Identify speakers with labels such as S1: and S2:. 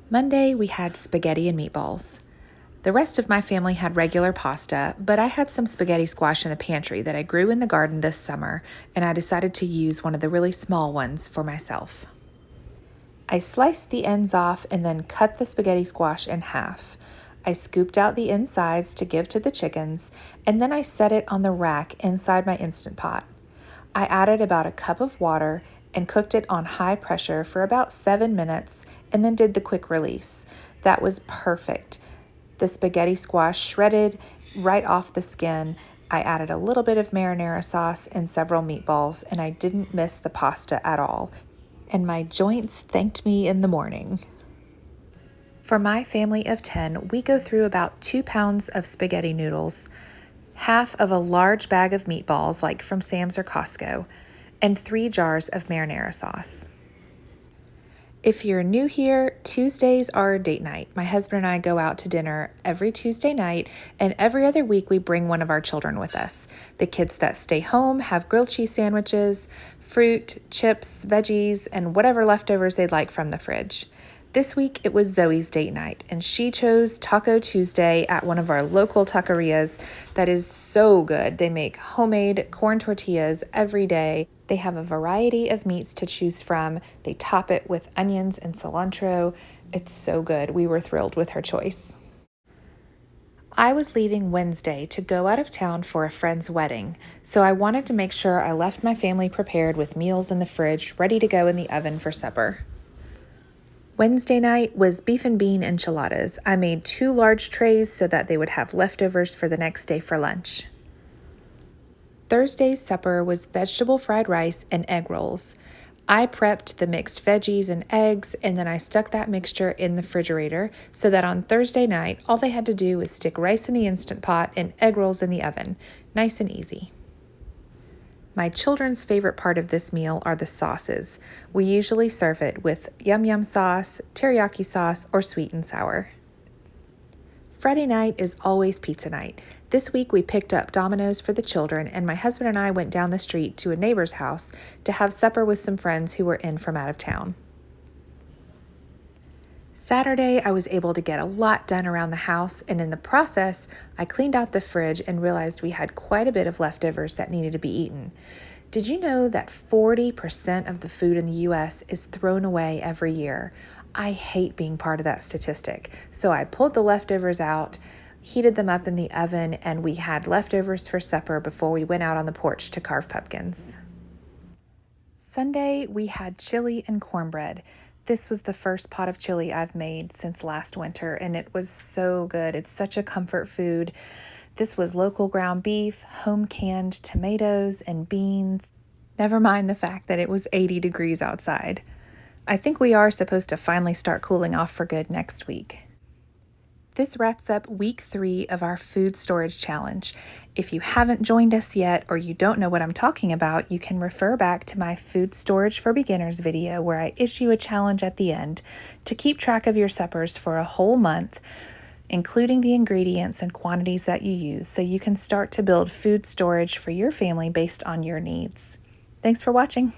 S1: Monday, we had spaghetti and meatballs. The rest of my family had regular pasta, but I had some spaghetti squash in the pantry that I grew in the garden this summer, and I decided to use one of the really small ones for myself. I sliced the ends off and then cut the spaghetti squash in half. I scooped out the insides to give to the chickens, and then I set it on the rack inside my Instant Pot. I added about a cup of water and cooked it on high pressure for about 7 minutes and then did the quick release. That was perfect. The spaghetti squash shredded right off the skin. I added a little bit of marinara sauce and several meatballs, and I didn't miss the pasta at all. And my joints thanked me in the morning. For my family of 10, we go through about 2 pounds of spaghetti noodles, half of a large bag of meatballs like from Sam's or Costco, and 3 jars of marinara sauce. If you're new here, Tuesdays are date night. My husband and I go out to dinner every Tuesday night, and every other week we bring one of our children with us. The kids that stay home have grilled cheese sandwiches, fruit, chips, veggies, and whatever leftovers they'd like from the fridge. This week it was Zoe's date night, and she chose Taco Tuesday at one of our local taquerias that is so good. They make homemade corn tortillas every day. They have a variety of meats to choose from. They top it with onions and cilantro. It's so good. We were thrilled with her choice. I was leaving Wednesday to go out of town for a friend's wedding, so I wanted to make sure I left my family prepared with meals in the fridge ready to go in the oven for supper. Wednesday night was beef and bean enchiladas. I made 2 large trays so that they would have leftovers for the next day for lunch. Thursday's supper was vegetable fried rice and egg rolls. I prepped the mixed veggies and eggs, and then I stuck that mixture in the refrigerator so that on Thursday night, all they had to do was stick rice in the Instant Pot and egg rolls in the oven. Nice and easy. My children's favorite part of this meal are the sauces. We usually serve it with yum yum sauce, teriyaki sauce, or sweet and sour. Friday night is always pizza night. This week we picked up Domino's for the children, and my husband and I went down the street to a neighbor's house to have supper with some friends who were in from out of town. Saturday, I was able to get a lot done around the house, and in the process, I cleaned out the fridge and realized we had quite a bit of leftovers that needed to be eaten. Did you know that 40% of the food in the US is thrown away every year? I hate being part of that statistic, so I pulled the leftovers out, heated them up in the oven, and we had leftovers for supper before we went out on the porch to carve pumpkins. Sunday, we had chili and cornbread. This was the first pot of chili I've made since last winter, and it was so good. It's such a comfort food. This was local ground beef, home canned tomatoes and beans. Never mind the fact that it was 80 degrees outside. I think we are supposed to finally start cooling off for good next week. This wraps up week 3 of our food storage challenge. If you haven't joined us yet or you don't know what I'm talking about, you can refer back to my food storage for beginners video where I issue a challenge at the end to keep track of your suppers for a whole month, including the ingredients and quantities that you use, so you can start to build food storage for your family based on your needs. Thanks for watching.